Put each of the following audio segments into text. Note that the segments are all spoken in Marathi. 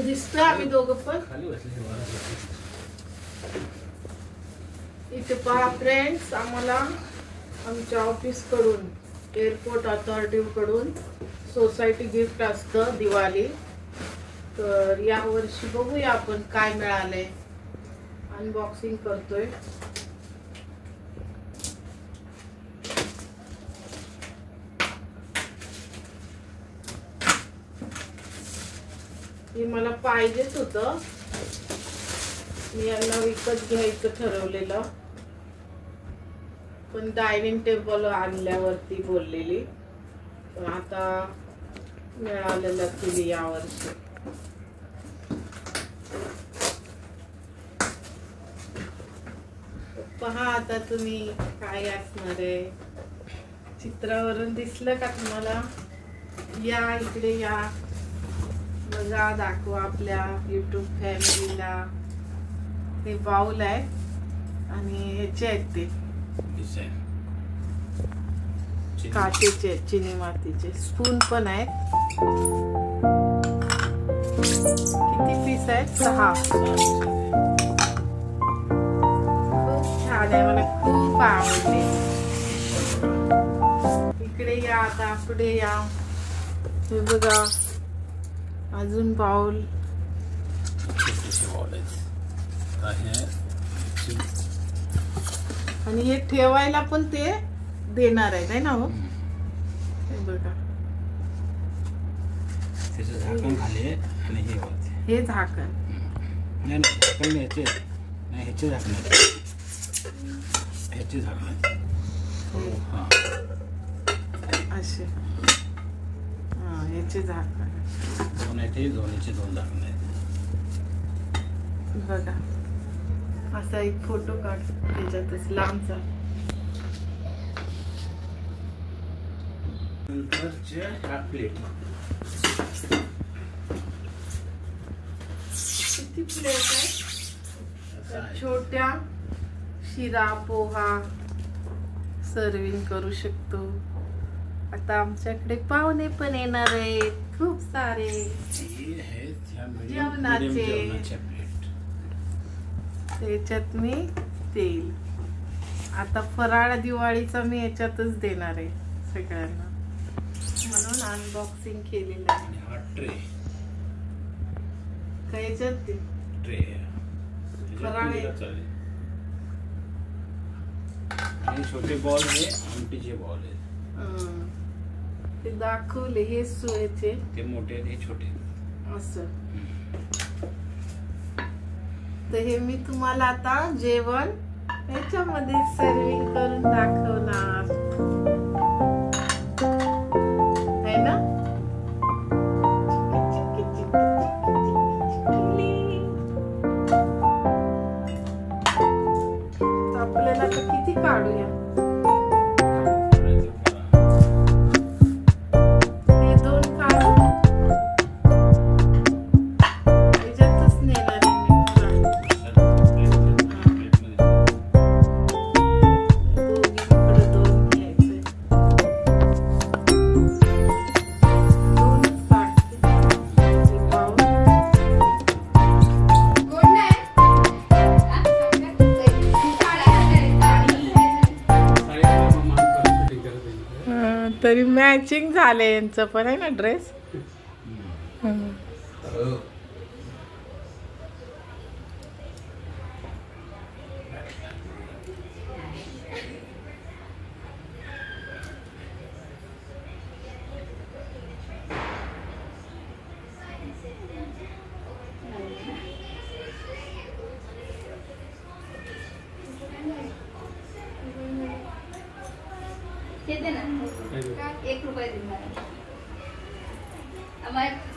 दिसतोय आम्ही दोघं पण. इथे पहा फ्रेंड्स, आम्हाला आमच्या ऑफिस कडून, एअरपोर्ट अथॉरिटी कडून सोसायटी गिफ्ट असतं दिवाळी. तर या वर्षी बघूया आपण काय मिळालंय. अनबॉक्सिंग करतोय. हे मला पाहिजेच होतं, मी यांना विकत घ्यायचं ठरवलेलं, पण डायनिंग टेबल आणल्यावरती बोललेली, पण आता मिळालेलं केली यावर्षी. पहा आता तुम्ही काय असणार आहे. चित्रावरून दिसलं का तुम्हाला? या इकडे या, बघा, दाखवा आपल्या YouTube फॅमिलीला. हे बाउल आहे आणि ह्याचे आहेत ते काचेचे, चिनी मातीचे. स्पून पण आहेत. किती पीस आहेत? 6. खूप छान आहे, मला खूप आवडले. इकडे या आता, पुढे या. हे बघा, अजून बाउल. आणि हे ठेवायला पण ते देणार आहे, नाही ना हो? हे बघा, त्याचं झाकण खाली आणि हे होते. हे झाकण नाही झाकण ह्याचे नाही, ह्याचे झाकण, ह्याचे झाकण असे. हा, ह्याचे झाकण दोन आहेत, दोन्हीचे 2 झाकण आहेत. बघा, असा एक फोटो काढ त्याच्यातच लांबचा. प्लेट किती प्लेट आहे? छोट्या शिरा पोहा सर्विंग करू शकतो. आता आमच्याकडे पाहुणे पण येणार आहेत खूप सारे. जेवणाचे त्याच्यात मी तेल. आता फराळ दिवाळीचा मी याच्यातच देणार आहे सगळ्यांना, म्हणून अनबॉक्सिंग केलेलं आहे. हा ट्रे काय याच्यात ते ट्रे फराळ आणि छोटे बॉल हे आमटीचे बॉल आहेत. ते दाखवले. हे सोयचे, ते मोठे हे छोटे असं. तर हे मी तुम्हाला आता जेवण याच्यामध्ये सर्विंग करून दाखवणार आहे ना. आपल्याला तर किती काढूया. तरी मॅचिंग झाले यांचं पण, आहे ना ड्रेस.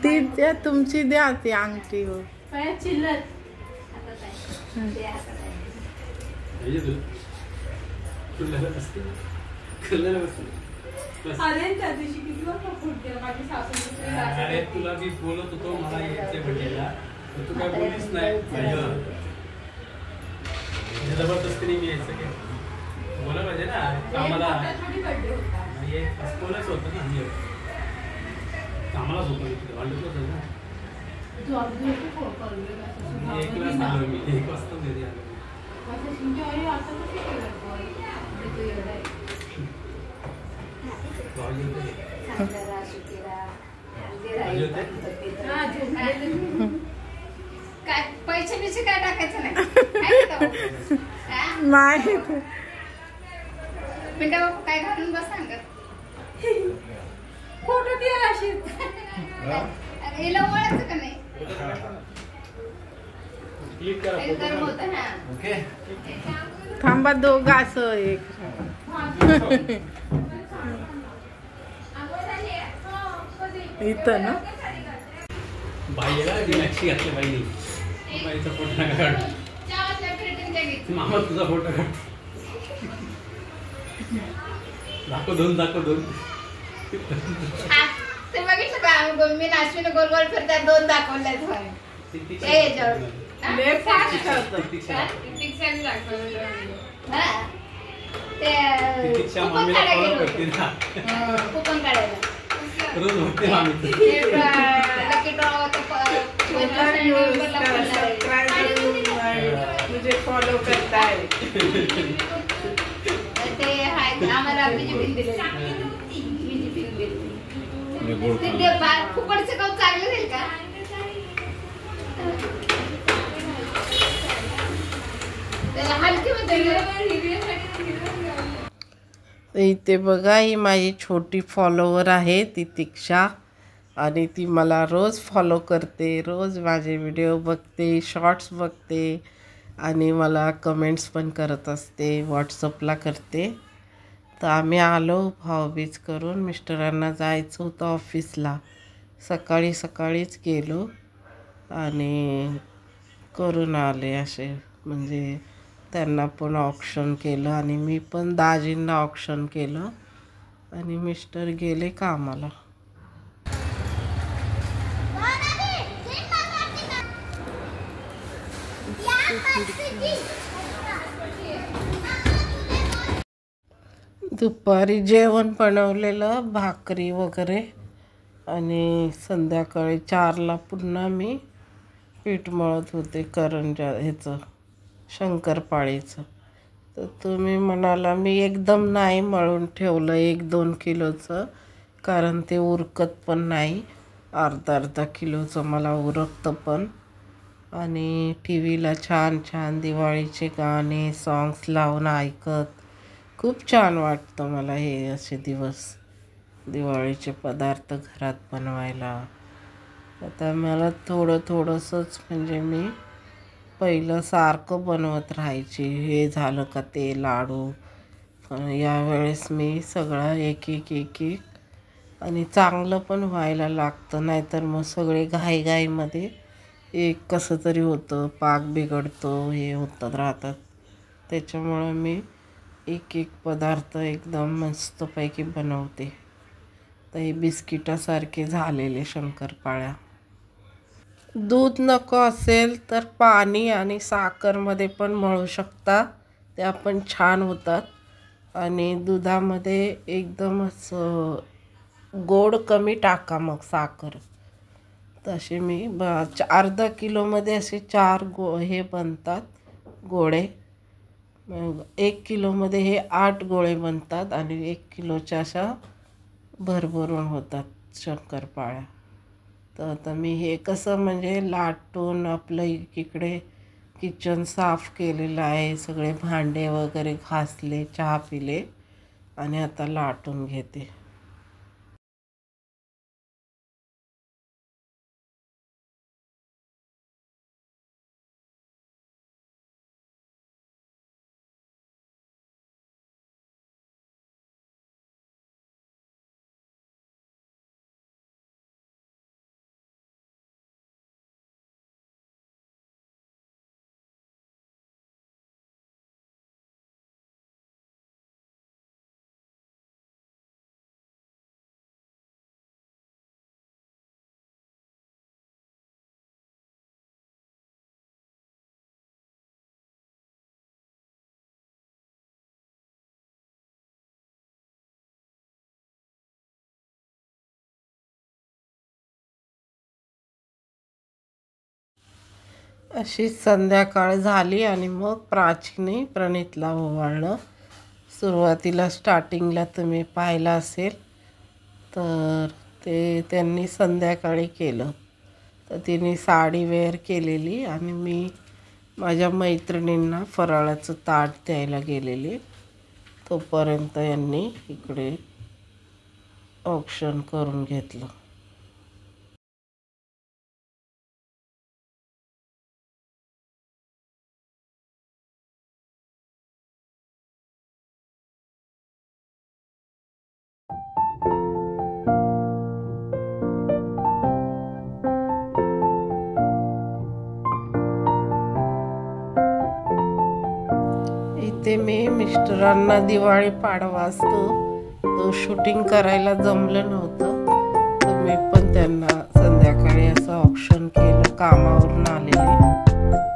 ती द्या, तुमची द्या ती अंगठी. हो अरे तुला मी बोलत होतो मला यायचंय भेटायला, तू काय बोललीस नाही. जबरदस्तीने मी यायचं काय बोला पाहिजे ना. आम्हाला कोणच होतं ना, आम्हालाच होतं, वाटत होतं ना. एकलाच आलो मी, 1 वाजता घरी आलो. भाऊजी होते? भाऊजी होते? काय पैसे बिसे काय टाकायचं नाही आहे का तो? हा? नाही पिंडा बापू काय घालून बस सांगत फोटो द्या अशी हिला ओळखतं का नाही क्लिक करा हे गरम होतं ना ओके. थांबा दोघं असं एक इथं ना बाई आहे का? नक्षी घातली बाईनी. बाईचा फोटो नका काढू. चहावाल्या फिरतींच्या गीत. मामा तुझा फोटो काढ. दाखव दोन. हा, ते बघितलं का मी नाश्मीने गोल गोल फिरतात 2 दाखवल्यात होय. ते याच्यावर. हा? लय फास्ट होतं. हा? हा. ते तिच्या कुपन मम्मीला काढायला फॉलो गेलो करते होतो. ना. कुपन काढायला रोज बघते मामी. ते लकी ड्रॉ मुझे फॉलो करताय. ते हाय आम्हाला बीजी पिन दिले बीजी पिन दिले ते फुकटचं काम चांगलं जाईल का त्याला हलकी मध्ये इथे बघा ही माझी छोटी फॉलोवर आहे ती तिक्षा आणि ती मला रोज फॉलो करते, रोज माझे व्हिडिओ बघते, शॉर्ट्स बघते आणि मला कमेंट्स पण करत असते, व्हॉट्सअपला करते. तर आम्ही आलो भाऊबीज करून. मिस्टरांना जायचं होतं ऑफिसला, सकाळीच गेलो आणि करून आले. असे म्हणजे त्यांना पण ऑप्शन केलं आणि मी पण दाजींना ऑप्शन केलं आणि मिस्टर गेले कामाला. दुपारी जेवण बनवलेलं, भाकरी वगैरे, आणि संध्याकाळी 4ला पुन्हा मी पीठ मळत होते करंजा ह्याचं शंकरपाळीचं. तर तुम्ही म्हणाला मी एकदम नाही मळून ठेवलं 1-2 किलोचं, कारण ते उरकत पण नाही. अर्धा किलोचं मला उरकतं पण. आणि टी व्हीला छान दिवाळीचे गाणे सॉंग्स लावून ऐकत खूप छान वाटतं मला हे असे दिवस, दिवाळीचे पदार्थ घरात बनवायला. आता मला थोडंसंच म्हणजे मी पहिलं सारखं बनवत राहायची, हे झालं का ते लाडू. यावेळेस मी सगळं एक आणि चांगलं पण व्हायला लागतं, नाहीतर मग सगळे घाईमध्ये एक कसं तरी होतं, पाक बिघडतो, हे होतात राहतात. त्याच्यामुळं मी एक पदार्थ एकदम मस्तपैकी बनवते. तर हे बिस्किटासारखे झालेले शंकरपाळ्या. दूध नको असेल तर पाणी आणि साखरमध्ये पण मळू शकता, त्या पण छान होतात. आणि दुधामध्ये एकदमच गोड कमी टाका मग साखर. तसे मी अर्धा किलोमध्ये असे 4 हे बनतात गोळे. मग 1 किलोमध्ये हे 8 गोळे बनतात आणि 1 किलोच्या अशा भरभरून होतात शंकरपाळ्या. तर आता मी हे कसं म्हणजे लाटून आपलं इकडे किचन साफ केलेलं आहे, सगळे भांडे वगैरे घासले, चहा पिले आणि आता लाटून घेते. अशी संध्याकाळ झाली आणि मग प्राचीने प्रणितला ओवाळलं. सुरुवातीला स्टार्टिंगला तुम्ही पाहिलं असेल तर ते त्यांनी संध्याकाळी केलं. तर तिने साडी वेअर केलेली आणि मी माझ्या मैत्रिणींना फराळाचं ताट द्यायला गेलेली. तोपर्यंत यांनी इकडे ऑप्शन करून घेतलं. इथे मी मिस्टरांना दिवाळी पाडवा असतो तो शूटिंग करायला जमलं नव्हतं, तर मी पण त्यांना संध्याकाळी असं ऑप्शन केलं. कामावरून आलेले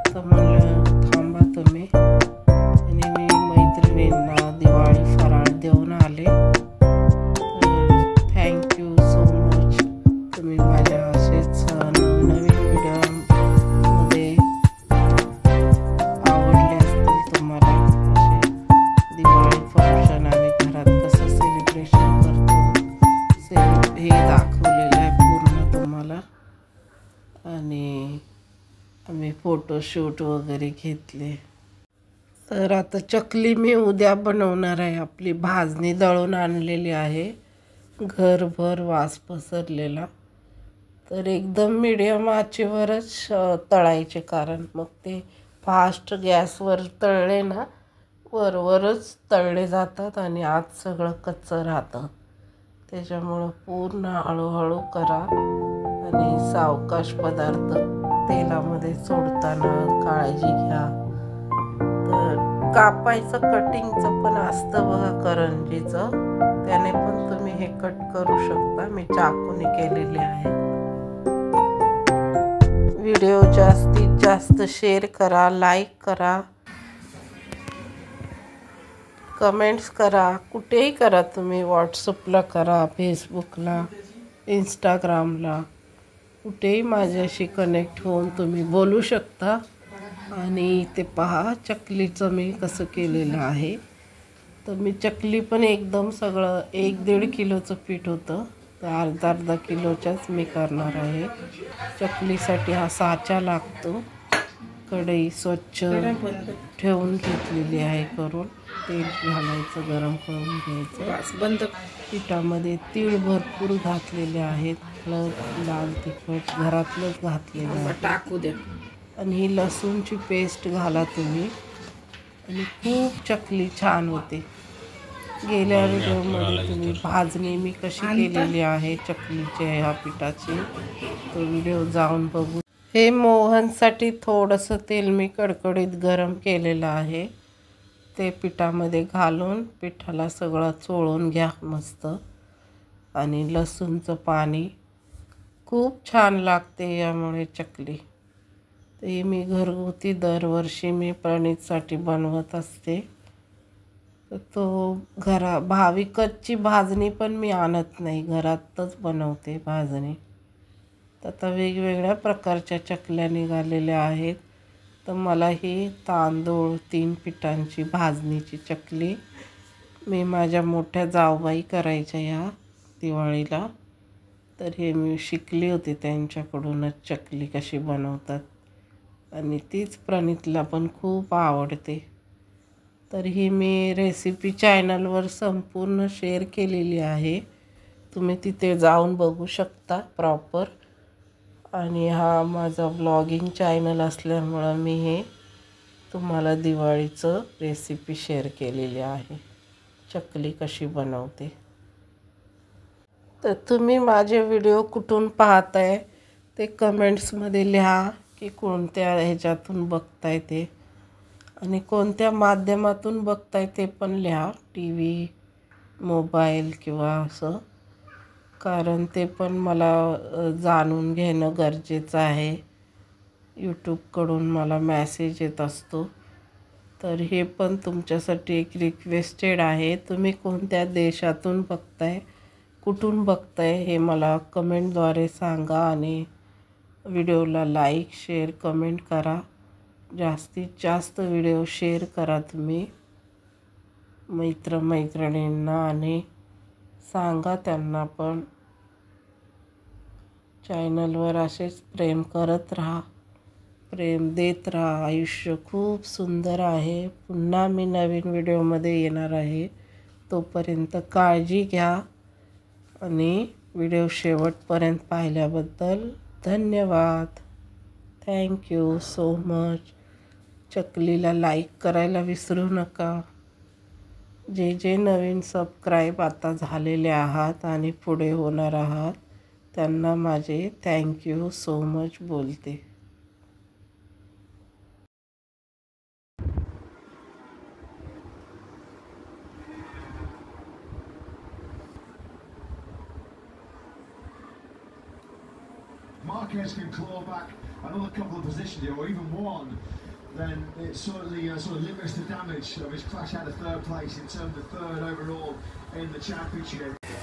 तर म्हणलं थांबा तुम्ही, आणि मी मैत्रिणींना दिवाळी फराळ देऊन आले. तर थँक्यू सो मच. तुम्ही माझ्या असेच नवनवीन व्हिडिओमध्ये आवडले असतील तुम्हाला असे दिवाळी फंक्शन आम्ही घरात कसं सेलिब्रेशन करतो हे दाखवलेलं आहे पूर्ण तुम्हाला. आणि आम्ही फोटोशूट वगैरे घेतले. तर आता चकली मी उद्या बनवणार आहे. आपली भाजणी दळून आणलेली आहे, घरभर वास पसरलेला. तर एकदम मीडियम आचेवरच तळायचे, कारण मग ते फास्ट गॅसवर तळले ना वरवरच तळले जातात आणि आत सगळं कच्चं राहतं. त्याच्यामुळं पूर्ण हळूहळू करा आणि सावकाश पदार्थ तेलामध्ये सोडताना काळजी घ्या. तर कापायचं कटिंगचं पण असतं बघा करंजीचं, त्याने पण तुम्ही हे कट करू शकता. मी चाकूने केलेले आहे. व्हिडिओ जास्तीत जास्त शेअर करा, लाईक करा, कमेंट्स करा. कुठेही करा तुम्ही, व्हॉट्सअपला करा, फेसबुकला, इंस्टाग्रामला, कुठेही माझ्याशी कनेक्ट होऊन तुम्ही बोलू शकता. आणि ते पहा चकलीचं मी कसं केलेलं आहे. तर मी चकली पण एकदम सगळं 1-1.5 किलोचं पीठ होतं, तर अर्धा किलोच्याच मी करणार आहे. चकलीसाठी हा साचा लागतो. कढई स्वच्छ ठेवून घेतलेली आहे करून. तेल घालायचं, गरम करून घ्यायचं. बंद पिठामध्ये तीळ भरपूर घातलेले आहेत. लाल तिखट घरातलंच घातलेलं आहे, टाकू द्या. आणि ही लसूणची पेस्ट घाला तुम्ही, आणि खूप चकली छान होते. गेल्या व्हिडिओमध्ये तुम्ही भाजणी मी कशी केलेली आहे चकलीचे ह्या पिठाची, तो व्हिडिओ जाऊन बघू. हे मोहनसाठी थोडंसं तेल मी कडकडीत गरम केलेलं आहे. ते पिठामध्ये घालून पिठाला सगळं चोळून घ्या मस्त. आणि लसूणचं पाणी खूप छान लागते यामुळे चकली. ते मी घरगुती दरवर्षी मी प्रणितसाठी बनवत असते. तर तो विकतची भाजणी पण मी आणत नाही, घरातच बनवते भाजणी. तर आता वेगवेगळ्या प्रकारच्या चकल्या निघालेल्या आहेत. तर मला ही तांदूळ 3 पिठांची भाजणीची चकली मी माझ्या मोठ्या जाऊबाई करायच्या या दिवाळीला, तर हे मी शिकली होती त्यांच्याकडूनच चकली कशी बनवतात. आणि तीच प्रणितला पण खूप आवडते. तर ही मी रेसिपी चॅनलवर संपूर्ण शेअर केलेली आहे, तुम्ही तिथे जाऊन बघू शकता प्रॉपर. आणि हा माझा ब्लॉगिंग चॅनल असल्यामुळं मी हे तुम्हाला दिवाळीचं रेसिपी शेअर केलेली आहे, चकली कशी बनवते. तर तुम्ही माझे व्हिडिओ कुठून पाहताय ते कमेंट्समध्ये लिहा, की कोणत्या ह्याच्यातून बघताय ते, आणि कोणत्या माध्यमातून बघताय ते पण लिहा, TV, मोबाईल किंवा असं, कारण ते पण मला जाणून घेणं गरजेचं आहे. यूट्यूबकडून मला मेसेज येत असतो. तर हे पण तुमच्यासाठी एक रिक्वेस्टेड आहे. तुम्ही कोणत्या देशातून बघताय, कुठून बघताय हे मला कमेंटद्वारे सांगा. आणि व्हिडिओला लाईक, शेअर, कमेंट करा. जास्तीत जास्त व्हिडिओ शेअर करा तुम्ही मैत्रिणींना आणि सांगा त्यांना पण चॅनलवर असेच प्रेम करत राहा, प्रेम देत राहा. आयुष्य खूप सुंदर आहे. पुन्हा मी नवीन व्हिडिओमध्ये येणार आहे. तोपर्यंत काळजी घ्या आणि व्हिडिओ शेवटपर्यंत पाहिल्याबद्दल धन्यवाद. Thank you so much. चकलीला लाईक करायला विसरू नका. जे नवीन सबस्क्राईब आता झालेले आहात आणि पुढे होणार आहात त्यांना माझे थँक्यू सो मच बोलते. Marquez can claw back another couple of positions here, or even one, then it certainly sort of limits the damage of his crash out of third place in terms of third overall in the championship.